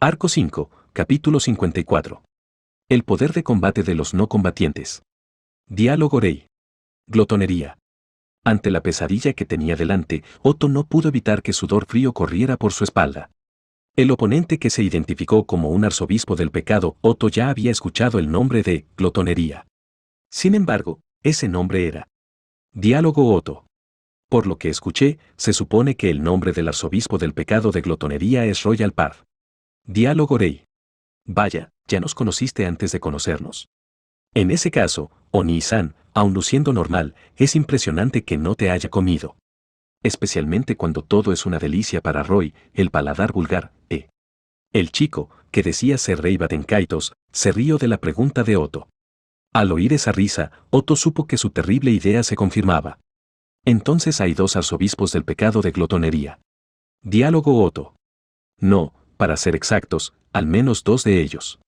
Arco 5, capítulo 54. El poder de combate de los no combatientes. Diálogo rey. Glotonería. Ante la pesadilla que tenía delante, Otto no pudo evitar que sudor frío corriera por su espalda. El oponente que se identificó como un arzobispo del pecado, Otto ya había escuchado el nombre de glotonería. Sin embargo, ese nombre era Diálogo Otto. Por lo que escuché, se supone que el nombre del arzobispo del pecado de glotonería es Royal Path. Diálogo rey. Vaya, ya nos conociste antes de conocernos. En ese caso, Oni-san, aun luciendo normal, es impresionante que no te haya comido. Especialmente cuando todo es una delicia para Roy, el paladar vulgar, El chico, que decía ser rey Batenkaitos, se rió de la pregunta de Otto. Al oír esa risa, Otto supo que su terrible idea se confirmaba. Entonces hay dos arzobispos del pecado de glotonería. Diálogo Otto. No, para ser exactos, al menos dos de ellos.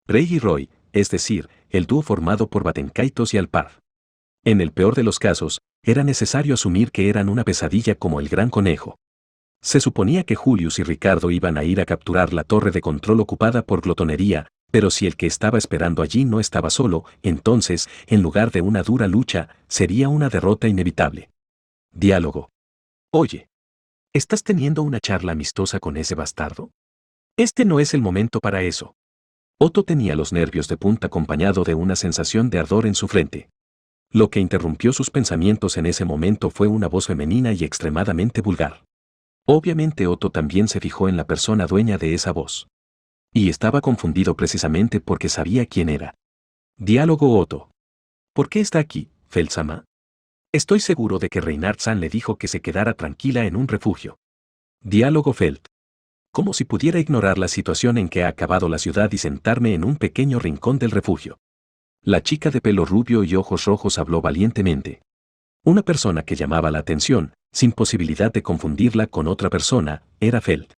Rey y Roy, es decir, el dúo formado por Batenkaitos y Alpar. En el peor de los casos, era necesario asumir que eran una pesadilla como el Gran Conejo. Se suponía que Julius y Ricardo iban a ir a capturar la torre de control ocupada por glotonería, pero si el que estaba esperando allí no estaba solo, entonces, en lugar de una dura lucha, sería una derrota inevitable. Diálogo. Oye, ¿estás teniendo una charla amistosa con ese bastardo? Este no es el momento para eso. Otto tenía los nervios de punta acompañado de una sensación de ardor en su frente. Lo que interrumpió sus pensamientos en ese momento fue una voz femenina y extremadamente vulgar. Obviamente Otto también se fijó en la persona dueña de esa voz. Y estaba confundido precisamente porque sabía quién era. Diálogo Otto. ¿Por qué está aquí, Feld-sama? Estoy seguro de que Reinhardt-san le dijo que se quedara tranquila en un refugio. Diálogo Feld. Como si pudiera ignorar la situación en que ha acabado la ciudad y sentarme en un pequeño rincón del refugio. La chica de pelo rubio y ojos rojos habló valientemente. Una persona que llamaba la atención, sin posibilidad de confundirla con otra persona, era Feld.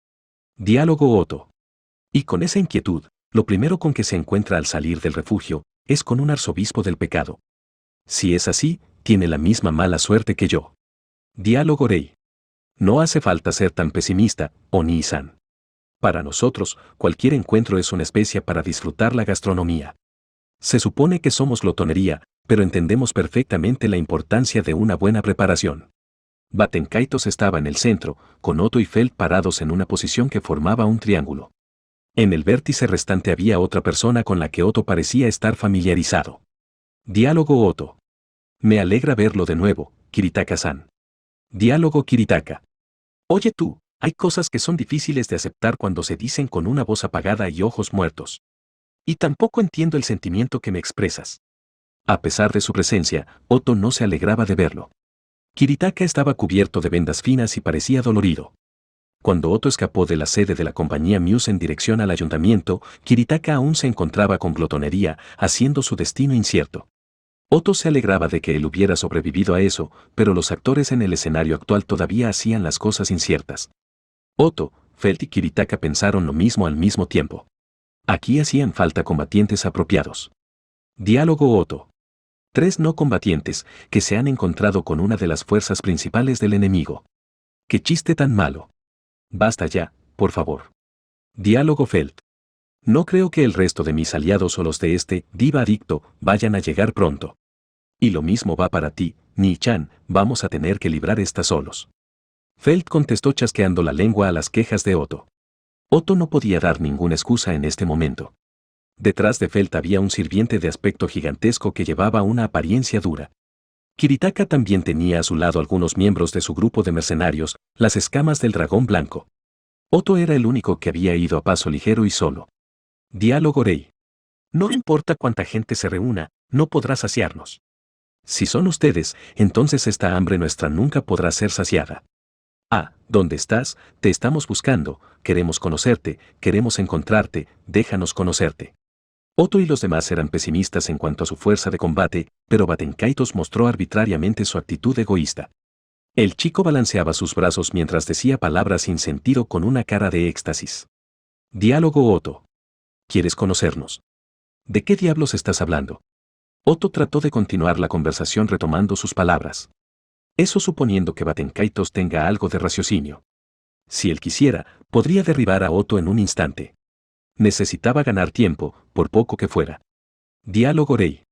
Diálogo Otto. Y con esa inquietud, lo primero con que se encuentra al salir del refugio, es con un arzobispo del pecado. Si es así, tiene la misma mala suerte que yo. Diálogo rey. No hace falta ser tan pesimista, Oni-san. Para nosotros, cualquier encuentro es una especia para disfrutar la gastronomía. Se supone que somos glotonería, pero entendemos perfectamente la importancia de una buena preparación. Batenkaitos estaba en el centro, con Otto y Feld parados en una posición que formaba un triángulo. En el vértice restante había otra persona con la que Otto parecía estar familiarizado. Diálogo Otto. Me alegra verlo de nuevo, Kiritaka-san. Diálogo Kiritaka. Oye tú. Hay cosas que son difíciles de aceptar cuando se dicen con una voz apagada y ojos muertos. Y tampoco entiendo el sentimiento que me expresas. A pesar de su presencia, Otto no se alegraba de verlo. Kiritaka estaba cubierto de vendas finas y parecía dolorido. Cuando Otto escapó de la sede de la compañía Muse en dirección al ayuntamiento, Kiritaka aún se encontraba con glotonería, haciendo su destino incierto. Otto se alegraba de que él hubiera sobrevivido a eso, pero los actores en el escenario actual todavía hacían las cosas inciertas. Otto, Feld y Kiritaka pensaron lo mismo al mismo tiempo. Aquí hacían falta combatientes apropiados. Diálogo Otto. 3 no combatientes que se han encontrado con una de las fuerzas principales del enemigo. ¡Qué chiste tan malo! Basta ya, por favor. Diálogo Feld. No creo que el resto de mis aliados o los de este diva adicto vayan a llegar pronto. Y lo mismo va para ti, Ni-chan, vamos a tener que librar esta solos. Feld contestó chasqueando la lengua a las quejas de Otto. Otto no podía dar ninguna excusa en este momento. Detrás de Feld había un sirviente de aspecto gigantesco que llevaba una apariencia dura. Kiritaka también tenía a su lado algunos miembros de su grupo de mercenarios, las escamas del dragón blanco. Otto era el único que había ido a paso ligero y solo. Diálogo rey. No importa cuánta gente se reúna, no podrá saciarnos. Si son ustedes, entonces esta hambre nuestra nunca podrá ser saciada. Ah, ¿dónde estás? Te estamos buscando, queremos conocerte, queremos encontrarte, déjanos conocerte. Otto y los demás eran pesimistas en cuanto a su fuerza de combate, pero Batenkaitos mostró arbitrariamente su actitud egoísta. El chico balanceaba sus brazos mientras decía palabras sin sentido con una cara de éxtasis. Diálogo Otto. ¿Quieres conocernos? ¿De qué diablos estás hablando? Otto trató de continuar la conversación retomando sus palabras. Eso suponiendo que Batenkaitos tenga algo de raciocinio. Si él quisiera, podría derribar a Otto en un instante. Necesitaba ganar tiempo, por poco que fuera. Diálogo Rey.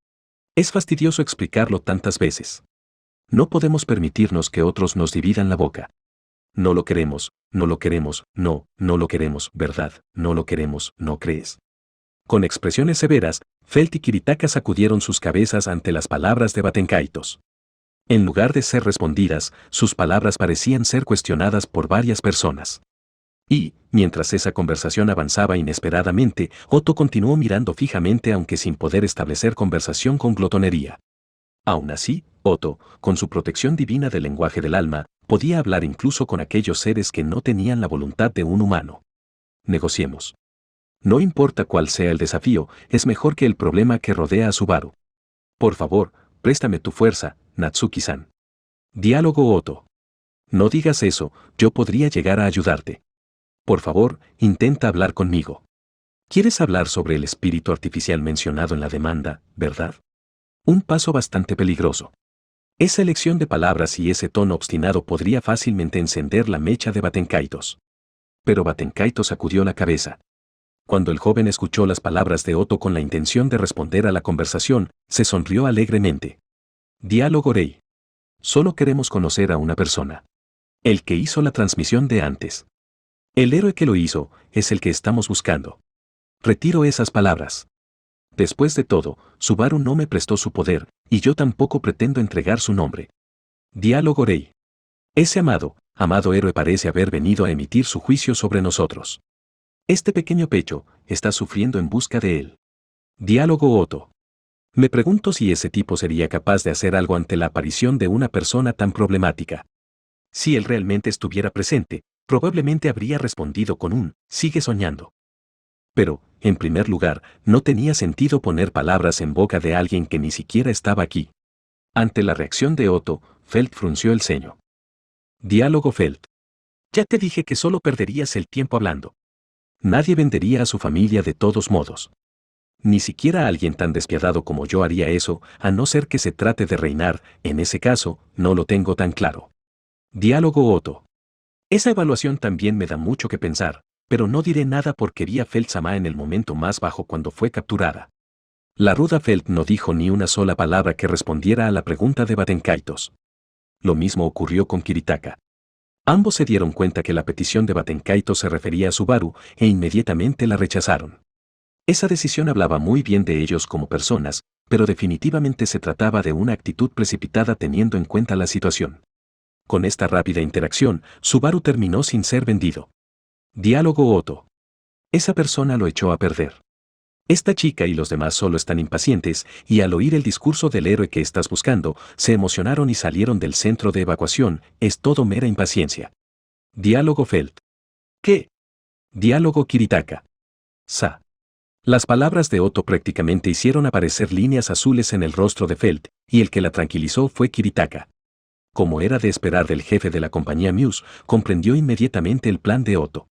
Es fastidioso explicarlo tantas veces. No podemos permitirnos que otros nos dividan la boca. No lo queremos, no lo queremos, no, no lo queremos, ¿verdad? No lo queremos, ¿no crees? Con expresiones severas, Felt y Kiritaka sacudieron sus cabezas ante las palabras de Batenkaitos. En lugar de ser respondidas, sus palabras parecían ser cuestionadas por varias personas. Y, mientras esa conversación avanzaba inesperadamente, Otto continuó mirando fijamente aunque sin poder establecer conversación con glotonería. Aún así, Otto, con su protección divina del lenguaje del alma, podía hablar incluso con aquellos seres que no tenían la voluntad de un humano. Negociemos. No importa cuál sea el desafío, es mejor que el problema que rodea a Subaru. Por favor, préstame tu fuerza, Natsuki-san. Diálogo Otto. No digas eso, yo podría llegar a ayudarte. Por favor, intenta hablar conmigo. ¿Quieres hablar sobre el espíritu artificial mencionado en la demanda, verdad? Un paso bastante peligroso. Esa elección de palabras y ese tono obstinado podría fácilmente encender la mecha de Batenkaitos. Pero Batenkaitos sacudió la cabeza. Cuando el joven escuchó las palabras de Otto con la intención de responder a la conversación, se sonrió alegremente. Diálogo Rey. Solo queremos conocer a una persona. El que hizo la transmisión de antes. El héroe que lo hizo es el que estamos buscando. Retiro esas palabras. Después de todo, Subaru no me prestó su poder, y yo tampoco pretendo entregar su nombre. Diálogo Rey. Ese amado héroe parece haber venido a emitir su juicio sobre nosotros. Este pequeño pecho está sufriendo en busca de él. Diálogo Otto. Me pregunto si ese tipo sería capaz de hacer algo ante la aparición de una persona tan problemática. Si él realmente estuviera presente, probablemente habría respondido con un «sigue soñando». Pero, en primer lugar, no tenía sentido poner palabras en boca de alguien que ni siquiera estaba aquí. Ante la reacción de Otto, Felt frunció el ceño. Diálogo Felt. Ya te dije que solo perderías el tiempo hablando. Nadie vendería a su familia de todos modos. Ni siquiera alguien tan despiadado como yo haría eso, a no ser que se trate de reinar, en ese caso, no lo tengo tan claro. Diálogo Otto. Esa evaluación también me da mucho que pensar, pero no diré nada porque vi a Felt-sama en el momento más bajo cuando fue capturada. La ruda Felt no dijo ni una sola palabra que respondiera a la pregunta de Batenkaitos. Lo mismo ocurrió con Kiritaka. Ambos se dieron cuenta que la petición de Batenkaitos se refería a Subaru e inmediatamente la rechazaron. Esa decisión hablaba muy bien de ellos como personas, pero definitivamente se trataba de una actitud precipitada teniendo en cuenta la situación. Con esta rápida interacción, Subaru terminó sin ser vendido. Diálogo Otto. Esa persona lo echó a perder. Esta chica y los demás solo están impacientes, y al oír el discurso del héroe que estás buscando, se emocionaron y salieron del centro de evacuación, es todo mera impaciencia. Diálogo Felt. ¿Qué? Diálogo Kiritaka. Sa. Las palabras de Otto prácticamente hicieron aparecer líneas azules en el rostro de Felt, y el que la tranquilizó fue Kiritaka. Como era de esperar del jefe de la compañía Muse, comprendió inmediatamente el plan de Otto.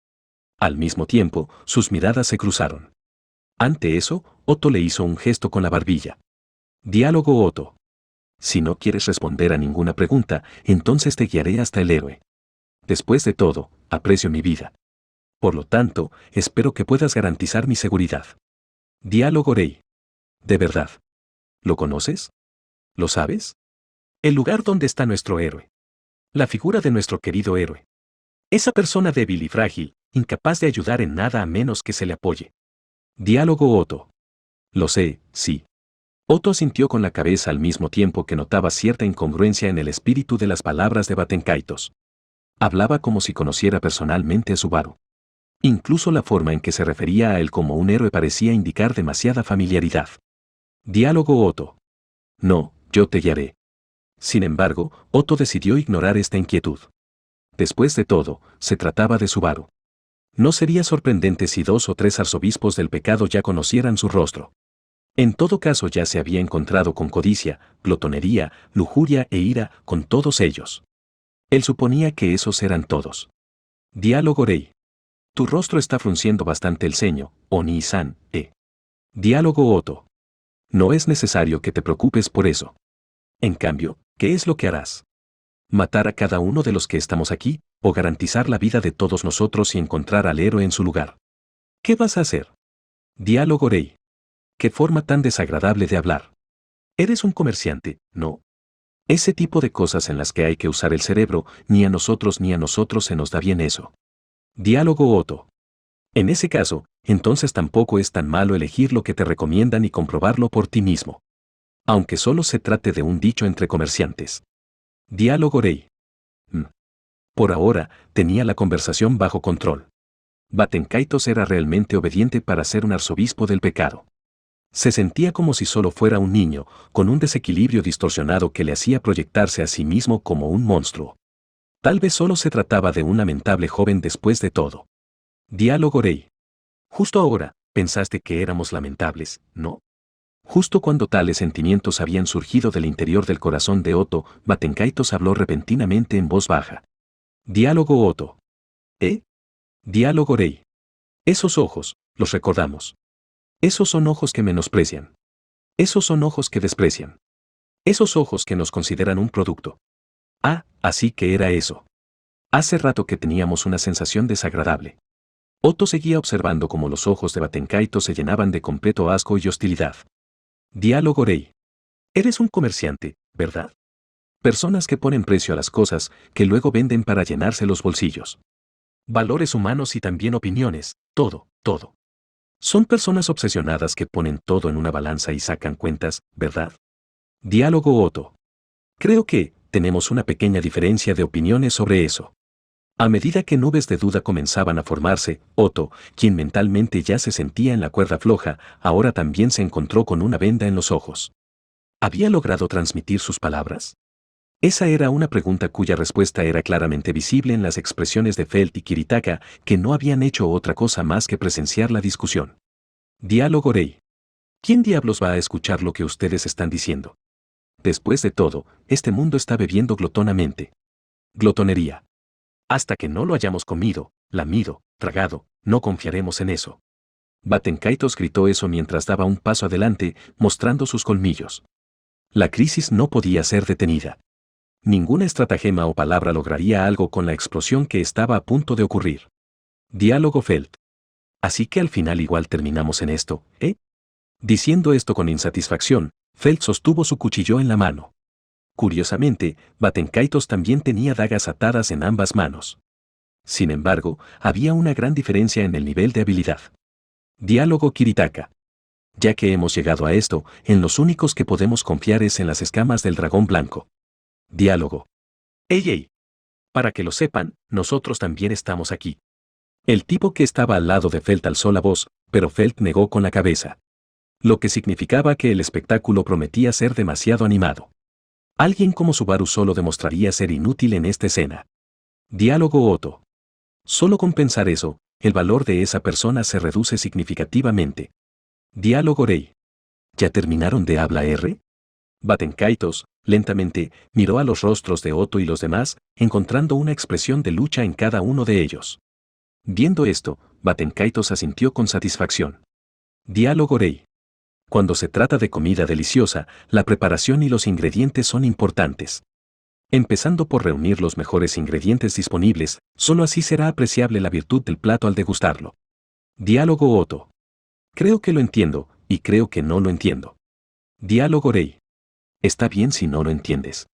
Al mismo tiempo, sus miradas se cruzaron. Ante eso, Otto le hizo un gesto con la barbilla. Diálogo Otto. Si no quieres responder a ninguna pregunta, entonces te guiaré hasta el héroe. Después de todo, aprecio mi vida. Por lo tanto, espero que puedas garantizar mi seguridad. Diálogo Rey. ¿De verdad? ¿Lo conoces? ¿Lo sabes? El lugar donde está nuestro héroe. La figura de nuestro querido héroe. Esa persona débil y frágil, incapaz de ayudar en nada a menos que se le apoye. Diálogo Otto. Lo sé, sí. Otto asintió con la cabeza al mismo tiempo que notaba cierta incongruencia en el espíritu de las palabras de Batenkaitos. Hablaba como si conociera personalmente a Subaru. Incluso la forma en que se refería a él como un héroe parecía indicar demasiada familiaridad. Diálogo Otto. No, yo te guiaré. Sin embargo, Otto decidió ignorar esta inquietud. Después de todo, se trataba de Subaru. No sería sorprendente si 2 o 3 arzobispos del pecado ya conocieran su rostro. En todo caso ya se había encontrado con codicia, glotonería, lujuria e ira con todos ellos. Él suponía que esos eran todos. Diálogo Rey. Tu rostro está frunciendo bastante el ceño, Oni-san, Diálogo Otto. No es necesario que te preocupes por eso. En cambio, ¿qué es lo que harás? ¿Matar a cada uno de los que estamos aquí, o garantizar la vida de todos nosotros y encontrar al héroe en su lugar? ¿Qué vas a hacer? Diálogo Rey. Qué forma tan desagradable de hablar. Eres un comerciante, ¿no? Ese tipo de cosas en las que hay que usar el cerebro, ni a nosotros se nos da bien eso. Diálogo Otto. En ese caso, entonces tampoco es tan malo elegir lo que te recomiendan y comprobarlo por ti mismo. Aunque solo se trate de un dicho entre comerciantes. Diálogo Rey. Por ahora, tenía la conversación bajo control. Batenkaitos era realmente obediente para ser un arzobispo del pecado. Se sentía como si solo fuera un niño, con un desequilibrio distorsionado que le hacía proyectarse a sí mismo como un monstruo. Tal vez solo se trataba de un lamentable joven después de todo. Diálogo Rey. Justo ahora, pensaste que éramos lamentables, ¿no? Justo cuando tales sentimientos habían surgido del interior del corazón de Otto, Batenkaitos habló repentinamente en voz baja. Diálogo Otto. ¿Eh? Diálogo Rey. Esos ojos, los recordamos. Esos son ojos que menosprecian. Esos son ojos que desprecian. Esos ojos que nos consideran un producto. Ah, así que era eso. Hace rato que teníamos una sensación desagradable. Otto seguía observando cómo los ojos de Batenkaitos se llenaban de completo asco y hostilidad. Diálogo Rey. Eres un comerciante, ¿verdad? Personas que ponen precio a las cosas, que luego venden para llenarse los bolsillos. Valores humanos y también opiniones, todo. Son personas obsesionadas que ponen todo en una balanza y sacan cuentas, ¿verdad? Diálogo Otto. Creo que tenemos una pequeña diferencia de opiniones sobre eso. A medida que nubes de duda comenzaban a formarse, Otto, quien mentalmente ya se sentía en la cuerda floja, ahora también se encontró con una venda en los ojos. ¿Había logrado transmitir sus palabras? Esa era una pregunta cuya respuesta era claramente visible en las expresiones de Felt y Kiritaka, que no habían hecho otra cosa más que presenciar la discusión. Diálogo Rey. ¿Quién diablos va a escuchar lo que ustedes están diciendo? Después de todo, este mundo está bebiendo glotonamente. Glotonería. Hasta que no lo hayamos comido, lamido, tragado, no confiaremos en eso. Batenkaitos gritó eso mientras daba un paso adelante, mostrando sus colmillos. La crisis no podía ser detenida. Ninguna estratagema o palabra lograría algo con la explosión que estaba a punto de ocurrir. Diálogo Felt. Así que al final igual terminamos en esto, ¿eh? Diciendo esto con insatisfacción, Felt sostuvo su cuchillo en la mano. Curiosamente, Batenkaitos también tenía dagas atadas en ambas manos. Sin embargo, había una gran diferencia en el nivel de habilidad. Diálogo Kiritaka. Ya que hemos llegado a esto, en los únicos que podemos confiar es en las escamas del dragón blanco. Diálogo. ¡Ey! Para que lo sepan, nosotros también estamos aquí. El tipo que estaba al lado de Felt alzó la voz, pero Felt negó con la cabeza. Lo que significaba que el espectáculo prometía ser demasiado animado. Alguien como Subaru solo demostraría ser inútil en esta escena. Diálogo Otto. Solo con pensar eso, el valor de esa persona se reduce significativamente. Diálogo Rey. ¿Ya terminaron de hablar R? Batenkaitos, lentamente, miró a los rostros de Otto y los demás, encontrando una expresión de lucha en cada uno de ellos. Viendo esto, Batenkaitos asintió con satisfacción. Diálogo Rey. Cuando se trata de comida deliciosa, la preparación y los ingredientes son importantes. Empezando por reunir los mejores ingredientes disponibles, solo así será apreciable la virtud del plato al degustarlo. Diálogo Otto. Creo que lo entiendo, y creo que no lo entiendo. Diálogo Rey. Está bien si no lo entiendes.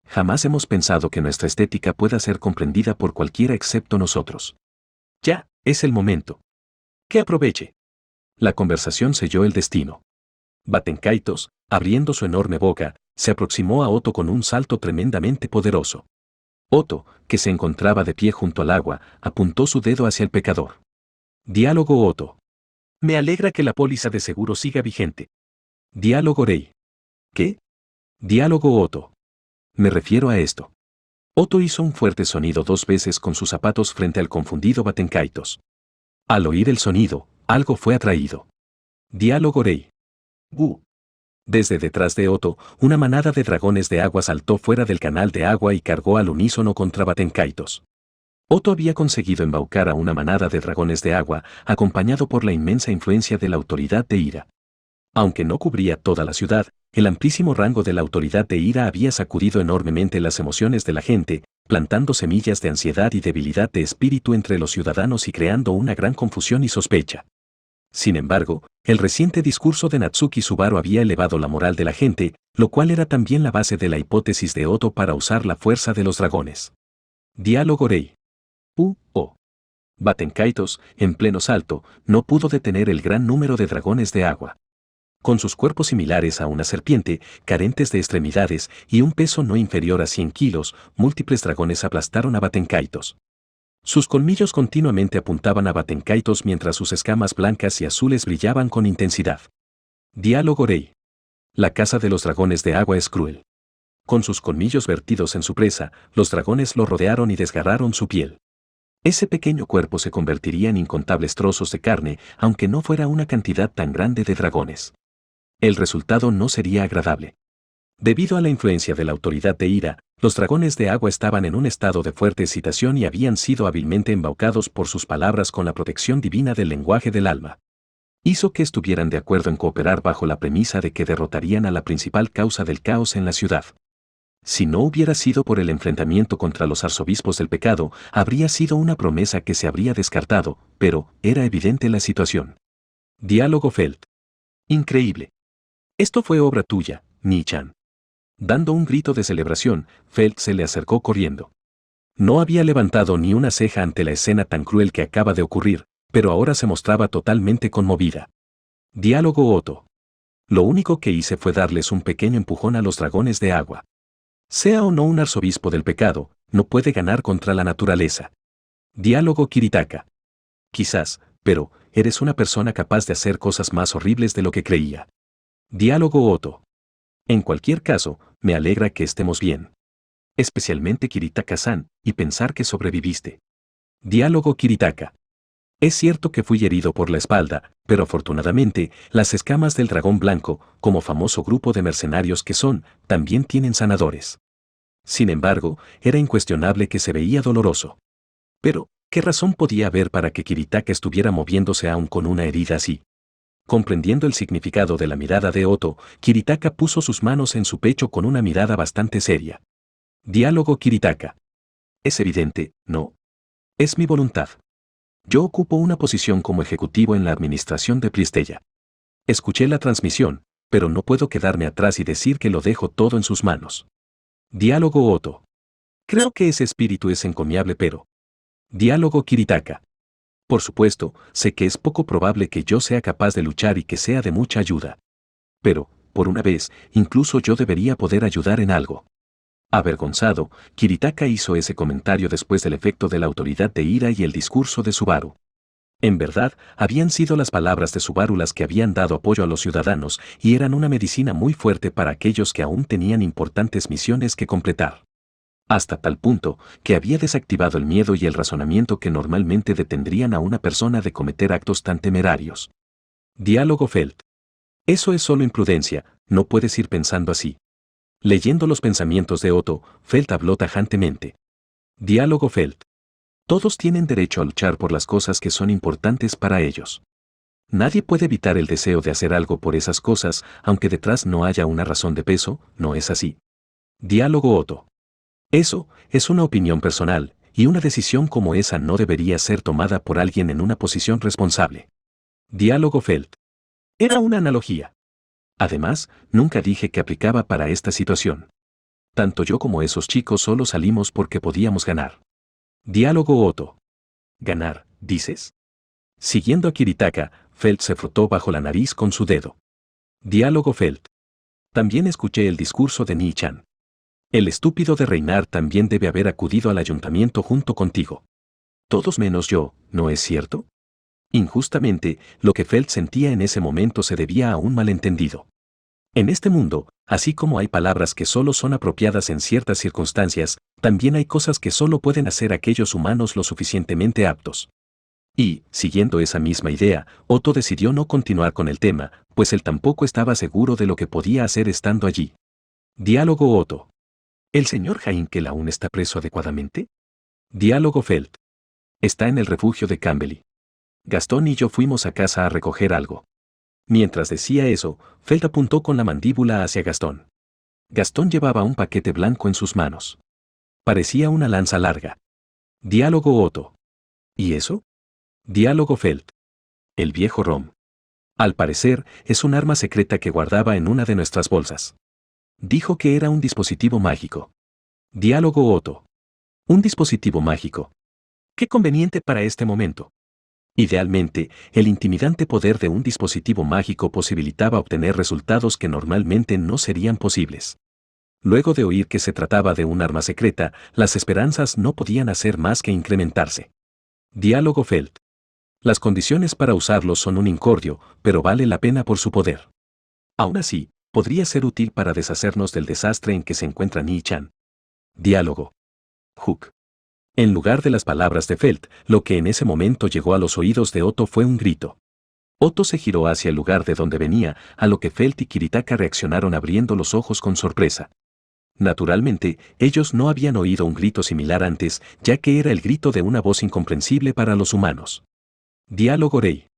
Jamás hemos pensado que nuestra estética pueda ser comprendida por cualquiera excepto nosotros. Ya, es el momento. Que aproveche. La conversación selló el destino. Batenkaitos, abriendo su enorme boca, se aproximó a Otto con un salto tremendamente poderoso. Otto, que se encontraba de pie junto al agua, apuntó su dedo hacia el pecador. Diálogo Otto. Me alegra que la póliza de seguro siga vigente. Diálogo Rey. ¿Qué? Diálogo Otto. Me refiero a esto. Otto hizo un fuerte sonido 2 veces con sus zapatos frente al confundido Batenkaitos. Al oír el sonido, algo fue atraído. Diálogo Rey. Desde detrás de Otto, una manada de dragones de agua saltó fuera del canal de agua y cargó al unísono contra Batenkaitos. Otto había conseguido embaucar a una manada de dragones de agua, acompañado por la inmensa influencia de la autoridad de Ira. Aunque no cubría toda la ciudad, el amplísimo rango de la autoridad de Ira había sacudido enormemente las emociones de la gente, plantando semillas de ansiedad y debilidad de espíritu entre los ciudadanos y creando una gran confusión y sospecha. Sin embargo, el reciente discurso de Natsuki Subaru había elevado la moral de la gente, lo cual era también la base de la hipótesis de Oto para usar la fuerza de los dragones. Diálogo Rei. Batenkaitos, en pleno salto, no pudo detener el gran número de dragones de agua. Con sus cuerpos similares a una serpiente, carentes de extremidades y un peso no inferior a 100 kilos, múltiples dragones aplastaron a Batenkaitos. Sus colmillos continuamente apuntaban a Batenkaitos mientras sus escamas blancas y azules brillaban con intensidad. Diálogo Rei. La caza de los dragones de agua es cruel. Con sus colmillos vertidos en su presa, los dragones lo rodearon y desgarraron su piel. Ese pequeño cuerpo se convertiría en incontables trozos de carne, aunque no fuera una cantidad tan grande de dragones. El resultado no sería agradable. Debido a la influencia de la autoridad de Ira, los dragones de agua estaban en un estado de fuerte excitación y habían sido hábilmente embaucados por sus palabras con la protección divina del lenguaje del alma. Hizo que estuvieran de acuerdo en cooperar bajo la premisa de que derrotarían a la principal causa del caos en la ciudad. Si no hubiera sido por el enfrentamiento contra los arzobispos del pecado, habría sido una promesa que se habría descartado, pero era evidente la situación. Diálogo Feld. Increíble. Esto fue obra tuya, Ni-chan. Dando un grito de celebración, Feld se le acercó corriendo. No había levantado ni una ceja ante la escena tan cruel que acaba de ocurrir, pero ahora se mostraba totalmente conmovida. Diálogo Oto. Lo único que hice fue darles un pequeño empujón a los dragones de agua. Sea o no un arzobispo del pecado, no puede ganar contra la naturaleza. Diálogo Kiritaka. Quizás, pero, eres una persona capaz de hacer cosas más horribles de lo que creía. Diálogo Oto. En cualquier caso, me alegra que estemos bien. Especialmente Kiritaka-san, y pensar que sobreviviste. Diálogo Kiritaka. Es cierto que fui herido por la espalda, pero afortunadamente, las escamas del dragón blanco, como famoso grupo de mercenarios que son, también tienen sanadores. Sin embargo, era incuestionable que se veía doloroso. Pero, ¿qué razón podía haber para que Kiritaka estuviera moviéndose aún con una herida así? Comprendiendo el significado de la mirada de Oto, Kiritaka puso sus manos en su pecho con una mirada bastante seria. Diálogo Kiritaka. Es evidente, ¿no? Es mi voluntad. Yo ocupo una posición como ejecutivo en la administración de Plistella. Escuché la transmisión, pero no puedo quedarme atrás y decir que lo dejo todo en sus manos. Diálogo Oto. Creo que ese espíritu es encomiable, pero... Diálogo Kiritaka. Por supuesto, sé que es poco probable que yo sea capaz de luchar y que sea de mucha ayuda. Pero, por una vez, incluso yo debería poder ayudar en algo. Avergonzado, Kiritaka hizo ese comentario después del efecto de la autoridad de Ira y el discurso de Subaru. En verdad, habían sido las palabras de Subaru las que habían dado apoyo a los ciudadanos y eran una medicina muy fuerte para aquellos que aún tenían importantes misiones que completar. Hasta tal punto que había desactivado el miedo y el razonamiento que normalmente detendrían a una persona de cometer actos tan temerarios. Diálogo Feld. Eso es solo imprudencia, no puedes ir pensando así. Leyendo los pensamientos de Oto, Feld habló tajantemente. Diálogo Feld. Todos tienen derecho a luchar por las cosas que son importantes para ellos. Nadie puede evitar el deseo de hacer algo por esas cosas, aunque detrás no haya una razón de peso, ¿no es así? Diálogo Oto. Eso es una opinión personal, y una decisión como esa no debería ser tomada por alguien en una posición responsable. Diálogo Feld. Era una analogía. Además, nunca dije que aplicaba para esta situación. Tanto yo como esos chicos solo salimos porque podíamos ganar. Diálogo Oto. ¿Ganar, dices? Siguiendo a Kiritaka, Feld se frotó bajo la nariz con su dedo. Diálogo Feld. También escuché el discurso de Ni-chan. El estúpido de Reinar también debe haber acudido al ayuntamiento junto contigo. Todos menos yo, ¿no es cierto? Injustamente, lo que Feld sentía en ese momento se debía a un malentendido. En este mundo, así como hay palabras que solo son apropiadas en ciertas circunstancias, también hay cosas que solo pueden hacer aquellos humanos lo suficientemente aptos. Y, siguiendo esa misma idea, Oto decidió no continuar con el tema, pues él tampoco estaba seguro de lo que podía hacer estando allí. Diálogo Oto. ¿El señor Heinkel aún está preso adecuadamente? Diálogo Feld. Está en el refugio de Cambly. Gastón y yo fuimos a casa a recoger algo. Mientras decía eso, Feld apuntó con la mandíbula hacia Gastón. Gastón llevaba un paquete blanco en sus manos. Parecía una lanza larga. Diálogo Oto. ¿Y eso? Diálogo Feld. El viejo Rom. Al parecer, es un arma secreta que guardaba en una de nuestras bolsas. Dijo que era un dispositivo mágico. Diálogo Otto. Un dispositivo mágico. Qué conveniente para este momento. Idealmente, el intimidante poder de un dispositivo mágico posibilitaba obtener resultados que normalmente no serían posibles. Luego de oír que se trataba de un arma secreta, las esperanzas no podían hacer más que incrementarse. Diálogo Felt. Las condiciones para usarlo son un incordio, pero vale la pena por su poder. Aún así, podría ser útil para deshacernos del desastre en que se encuentra Ni-chan. Diálogo. Hook. En lugar de las palabras de Felt, lo que en ese momento llegó a los oídos de Otto fue un grito. Otto se giró hacia el lugar de donde venía, a lo que Felt y Kiritaka reaccionaron abriendo los ojos con sorpresa. Naturalmente, ellos no habían oído un grito similar antes, ya que era el grito de una voz incomprensible para los humanos. Diálogo Rei.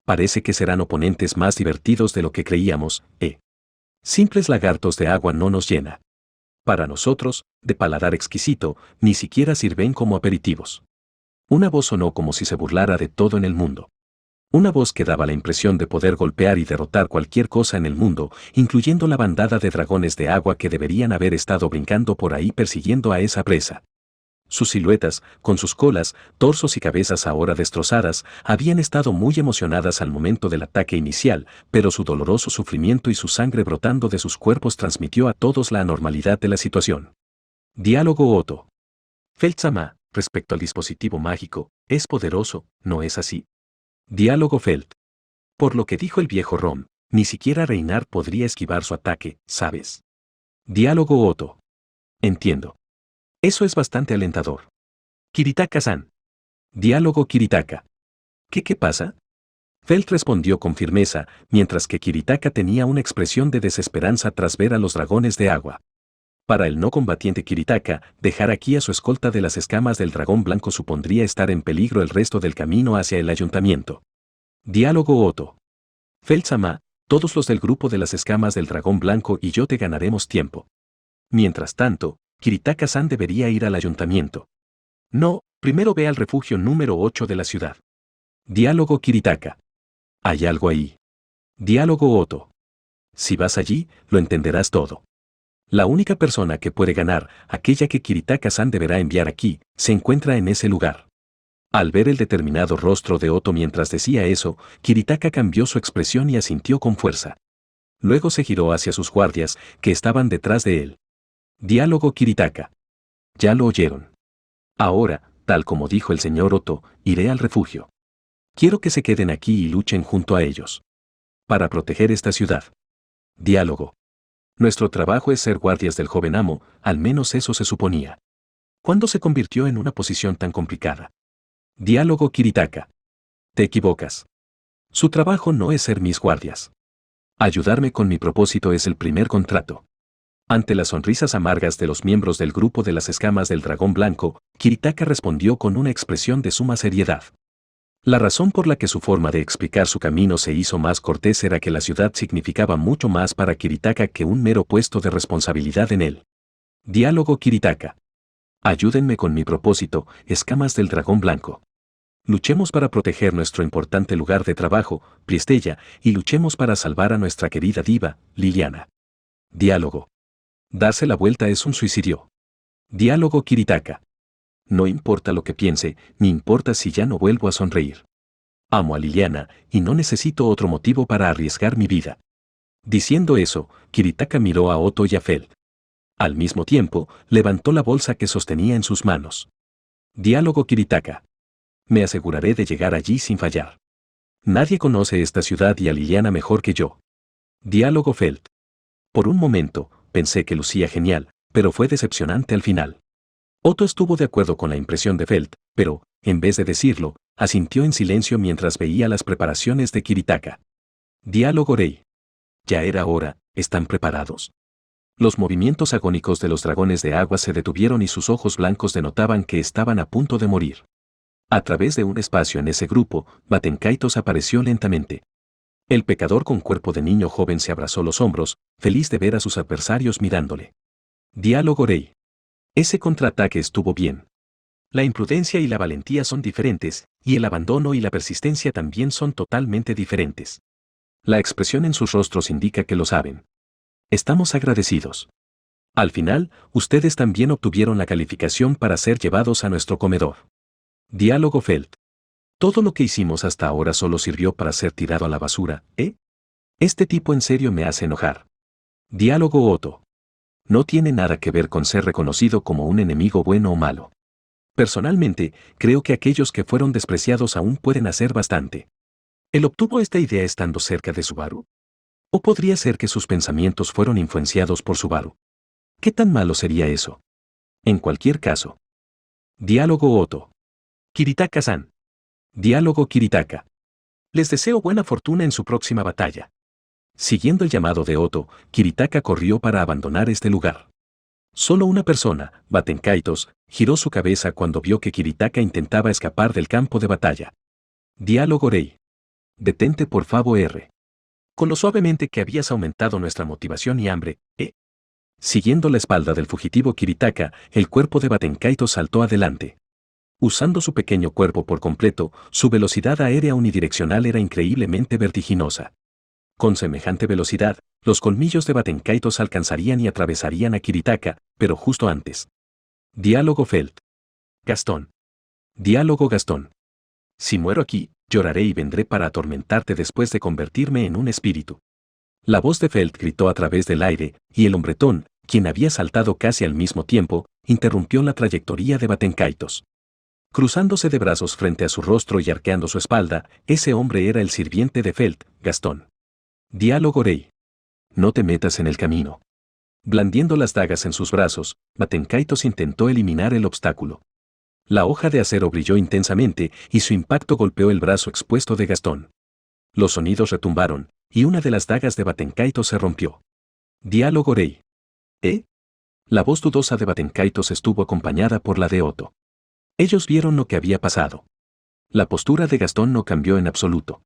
Parece que serán oponentes más divertidos de lo que creíamos, Simples lagartos de agua no nos llena. Para nosotros, de paladar exquisito, ni siquiera sirven como aperitivos. Una voz sonó como si se burlara de todo en el mundo. Una voz que daba la impresión de poder golpear y derrotar cualquier cosa en el mundo, incluyendo la bandada de dragones de agua que deberían haber estado brincando por ahí persiguiendo a esa presa. Sus siluetas, con sus colas, torsos y cabezas ahora destrozadas, habían estado muy emocionadas al momento del ataque inicial, pero su doloroso sufrimiento y su sangre brotando de sus cuerpos transmitió a todos la anormalidad de la situación. Diálogo Otto. Felt-sama, respecto al dispositivo mágico, es poderoso, ¿no es así? Diálogo Felt. Por lo que dijo el viejo Rom, ni siquiera Reinar podría esquivar su ataque, ¿sabes? Diálogo Otto. Entiendo. Eso es bastante alentador. Kiritaka-san. Diálogo Kiritaka. ¿Qué pasa? Felt respondió con firmeza, mientras que Kiritaka tenía una expresión de desesperanza tras ver a los dragones de agua. Para el no combatiente Kiritaka, dejar aquí a su escolta de las escamas del dragón blanco supondría estar en peligro el resto del camino hacia el ayuntamiento. Diálogo Otto. Felt-sama, todos los del grupo de las escamas del dragón blanco y yo te ganaremos tiempo. Mientras tanto, Kiritaka-san debería ir al ayuntamiento. No, primero ve al refugio número 8 de la ciudad. Diálogo Kiritaka. Hay algo ahí. Diálogo Otto. Si vas allí, lo entenderás todo. La única persona que puede ganar, aquella que Kiritaka-san deberá enviar aquí, se encuentra en ese lugar. Al ver el determinado rostro de Otto mientras decía eso, Kiritaka cambió su expresión y asintió con fuerza. Luego se giró hacia sus guardias, que estaban detrás de él. Diálogo Kiritaka. Ya lo oyeron. Ahora, tal como dijo el señor Otto, iré al refugio. Quiero que se queden aquí y luchen junto a ellos. Para proteger esta ciudad. Diálogo. Nuestro trabajo es ser guardias del joven amo, al menos eso se suponía. ¿Cuándo se convirtió en una posición tan complicada? Diálogo Kiritaka. Te equivocas. Su trabajo no es ser mis guardias. Ayudarme con mi propósito es el primer contrato. Ante las sonrisas amargas de los miembros del grupo de las escamas del dragón blanco, Kiritaka respondió con una expresión de suma seriedad. La razón por la que su forma de explicar su camino se hizo más cortés era que la ciudad significaba mucho más para Kiritaka que un mero puesto de responsabilidad en él. Diálogo Kiritaka. Ayúdenme con mi propósito, escamas del dragón blanco. Luchemos para proteger nuestro importante lugar de trabajo, Priestella, y luchemos para salvar a nuestra querida diva, Liliana. Diálogo. Darse la vuelta es un suicidio. Diálogo Kiritaka. No importa lo que piense, ni importa si ya no vuelvo a sonreír. Amo a Liliana, y no necesito otro motivo para arriesgar mi vida. Diciendo eso, Kiritaka miró a Otto y a Felt. Al mismo tiempo, levantó la bolsa que sostenía en sus manos. Diálogo Kiritaka. Me aseguraré de llegar allí sin fallar. Nadie conoce esta ciudad y a Liliana mejor que yo. Diálogo Felt. Por un momento, pensé que lucía genial, pero fue decepcionante al final. Otto estuvo de acuerdo con la impresión de Felt, pero, en vez de decirlo, asintió en silencio mientras veía las preparaciones de Kiritaka. Diálogo Rei. Ya era hora, ¿están preparados? Los movimientos agónicos de los dragones de agua se detuvieron y sus ojos blancos denotaban que estaban a punto de morir. A través de un espacio en ese grupo, Batenkaitos apareció lentamente. El pecador con cuerpo de niño joven se abrazó los hombros, feliz de ver a sus adversarios mirándole. Diálogo Rei. Ese contraataque estuvo bien. La imprudencia y la valentía son diferentes, y el abandono y la persistencia también son totalmente diferentes. La expresión en sus rostros indica que lo saben. Estamos agradecidos. Al final, ustedes también obtuvieron la calificación para ser llevados a nuestro comedor. Diálogo Felt. Todo lo que hicimos hasta ahora solo sirvió para ser tirado a la basura, ¿eh? Este tipo en serio me hace enojar. Diálogo Otto. No tiene nada que ver con ser reconocido como un enemigo bueno o malo. Personalmente, creo que aquellos que fueron despreciados aún pueden hacer bastante. ¿Él obtuvo esta idea estando cerca de Subaru? ¿O podría ser que sus pensamientos fueron influenciados por Subaru? ¿Qué tan malo sería eso? En cualquier caso. Diálogo Otto. Kiritaka-san. Diálogo Kiritaka. Les deseo buena fortuna en su próxima batalla. Siguiendo el llamado de Otto, Kiritaka corrió para abandonar este lugar. Solo una persona, Batenkaitos, giró su cabeza cuando vio que Kiritaka intentaba escapar del campo de batalla. Diálogo Rei. Detente por favor. Con lo suavemente que habías aumentado nuestra motivación y hambre, ¿eh? Siguiendo la espalda del fugitivo Kiritaka, el cuerpo de Batenkaitos saltó adelante. Usando su pequeño cuerpo por completo, su velocidad aérea unidireccional era increíblemente vertiginosa. Con semejante velocidad, los colmillos de Batenkaitos alcanzarían y atravesarían a Kiritaka, pero justo antes. Diálogo Felt. Gastón. Diálogo Gastón. Si muero aquí, lloraré y vendré para atormentarte después de convertirme en un espíritu. La voz de Felt gritó a través del aire, y el hombretón, quien había saltado casi al mismo tiempo, interrumpió la trayectoria de Batenkaitos. Cruzándose de brazos frente a su rostro y arqueando su espalda, ese hombre era el sirviente de Felt, Gastón. Diálogo Rei. No te metas en el camino. Blandiendo las dagas en sus brazos, Batenkaitos intentó eliminar el obstáculo. La hoja de acero brilló intensamente y su impacto golpeó el brazo expuesto de Gastón. Los sonidos retumbaron, y una de las dagas de Batenkaitos se rompió. Diálogo Rei. ¿Eh? La voz dudosa de Batenkaitos estuvo acompañada por la de Otto. Ellos vieron lo que había pasado. La postura de Gastón no cambió en absoluto.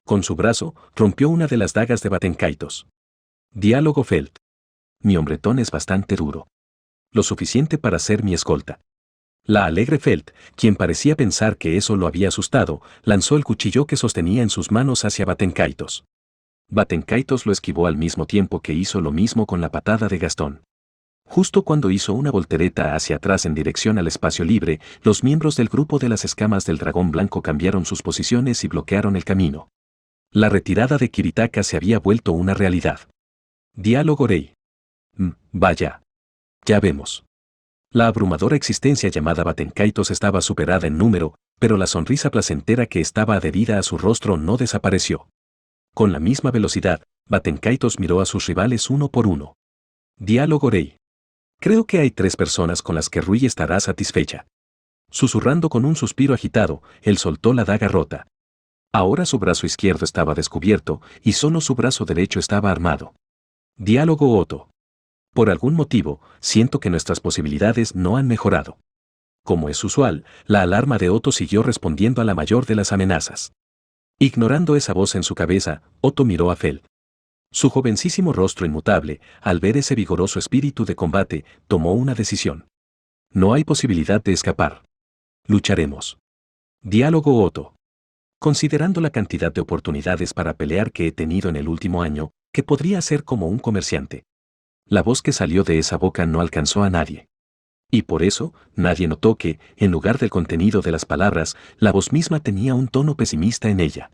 Con su brazo, rompió una de las dagas de Batenkaitos. Diálogo Felt. Mi hombretón es bastante duro. Lo suficiente para ser mi escolta. La alegre Felt, quien parecía pensar que eso lo había asustado, lanzó el cuchillo que sostenía en sus manos hacia Batenkaitos. Batenkaitos lo esquivó al mismo tiempo que hizo lo mismo con la patada de Gastón. Justo cuando hizo una voltereta hacia atrás en dirección al espacio libre, los miembros del grupo de las escamas del dragón blanco cambiaron sus posiciones y bloquearon el camino. La retirada de Kiritaka se había vuelto una realidad. Diálogo Rei. Vaya. Ya vemos. La abrumadora existencia llamada Batenkaitos estaba superada en número, pero la sonrisa placentera que estaba adherida a su rostro no desapareció. Con la misma velocidad, Batenkaitos miró a sus rivales uno por uno. Diálogo Rei. Creo que hay 3 personas con las que Rui estará satisfecha. Susurrando con un suspiro agitado, él soltó la daga rota. Ahora su brazo izquierdo estaba descubierto y solo su brazo derecho estaba armado. Diálogo Otto. Por algún motivo, siento que nuestras posibilidades no han mejorado. Como es usual, la alarma de Otto siguió respondiendo a la mayor de las amenazas. Ignorando esa voz en su cabeza, Otto miró a Felt. Su jovencísimo rostro inmutable, al ver ese vigoroso espíritu de combate, tomó una decisión. No hay posibilidad de escapar. Lucharemos. Diálogo Otto. Considerando la cantidad de oportunidades para pelear que he tenido en el último año, que podría ser como un comerciante. La voz que salió de esa boca no alcanzó a nadie. Y por eso, nadie notó que, en lugar del contenido de las palabras, la voz misma tenía un tono pesimista en ella.